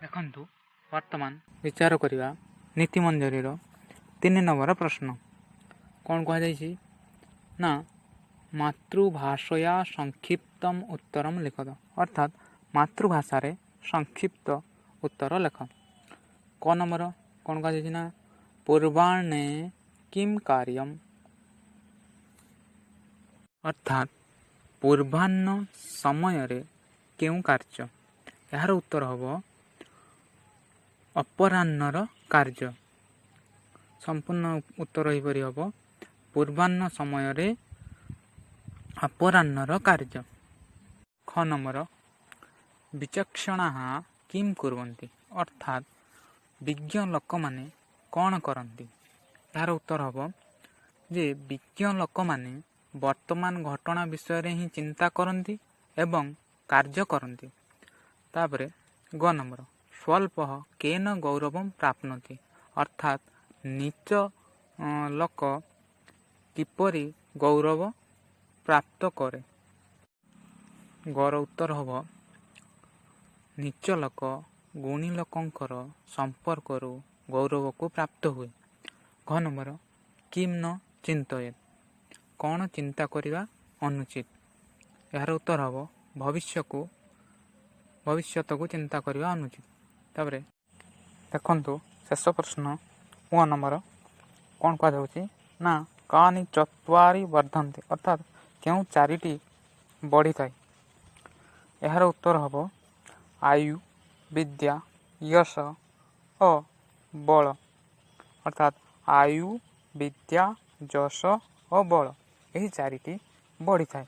ଦେଖନ୍ତୁ ବର୍ତ୍ତମାନ ବିଚାର କରିବା ନୀତି ମଞ୍ଜରୀର 3 ନମ୍ବର ପ୍ରଶ୍ନ। କ'ଣ କୁହାଯାଇଛି ନା ମାତୃଭାଷୟା ସଂକ୍ଷିପ୍ତମ ଉତ୍ତରମ ଲିଖତ, ଅର୍ଥାତ୍ ମାତୃଭାଷାରେ ସଂକ୍ଷିପ୍ତ ଉତ୍ତର ଲେଖ। କ ନମ୍ବର କ'ଣ କୁହାଯାଇଛି ନା ପୂର୍ବାହ୍ନେ କିମ୍ କାର୍ଯ୍ୟମ୍, ଅର୍ଥାତ୍ ପୂର୍ବାହ୍ନ ସମୟରେ କେଉଁ କାର୍ଯ୍ୟ। ଏହାର ଉତ୍ତର ହେବ ଅପରାହ୍ନର କାର୍ଯ୍ୟ। ସମ୍ପୂର୍ଣ୍ଣ ଉତ୍ତର ଏହିପରି ହେବ ପୂର୍ବାହ୍ନ ସମୟରେ ଅପରାହ୍ନର କାର୍ଯ୍ୟ। ଖ ନମ୍ବର ବିଚକ୍ଷଣାଃ କିମ୍ କୁର୍वन्ति, ଅର୍ଥାତ୍ ବିଜ୍ଞ ଲୋକମାନେ କ'ଣ କରନ୍ତି। ଏହାର ଉତ୍ତର ହେବ ଯେ ବିଜ୍ଞ ଲୋକମାନେ ବର୍ତ୍ତମାନ ଘଟଣା ବିଷୟରେ ହିଁ ଚିନ୍ତା କରନ୍ତି ଏବଂ କାର୍ଯ୍ୟ କରନ୍ତି। ତାପରେ ଗ ନମ୍ବର ସ୍ୱଳ୍ପଃ କେନ ଗୌରବଂ ପ୍ରାପ୍ନୋତି, ଅର୍ଥାତ୍ ନିଚ ଲୋକ କିପରି ଗୌରବ ପ୍ରାପ୍ତ କରେ। ଗର ଉତ୍ତର ହେବ ନିଚ ଲୋକ ଗୁଣୀ ଲୋକଙ୍କର ସମ୍ପର୍କରୁ ଗୌରବକୁ ପ୍ରାପ୍ତ ହୁଏ। ଘ ନମ୍ବର କିମ୍ ନ ଚିନ୍ତୟେତ୍, କ'ଣ ଚିନ୍ତା କରିବା ଅନୁଚିତ। ଏହାର ଉତ୍ତର ହେବ ଭବିଷ୍ୟତକୁ ଚିନ୍ତା କରିବା ଅନୁଚିତ। ତାପରେ ଦେଖନ୍ତୁ ଶେଷ ପ୍ରଶ୍ନ କ ନମ୍ବର କ'ଣ କୁହାଯାଉଛି ନା କାନି ଚତ୍ୱାରି ବର୍ଦ୍ଧନ୍ତି, ଅର୍ଥାତ୍ କେଉଁ 4ଟି ବଢ଼ିଥାଏ। ଏହାର ଉତ୍ତର ହେବ ଆୟୁ, ବିଦ୍ୟା, ଯଶ ଓ ବଳ, ଅର୍ଥାତ୍ ଆୟୁ, ବିଦ୍ୟା, ଯଶ ଓ ବଳ ଏହି 4ଟି ବଢ଼ିଥାଏ।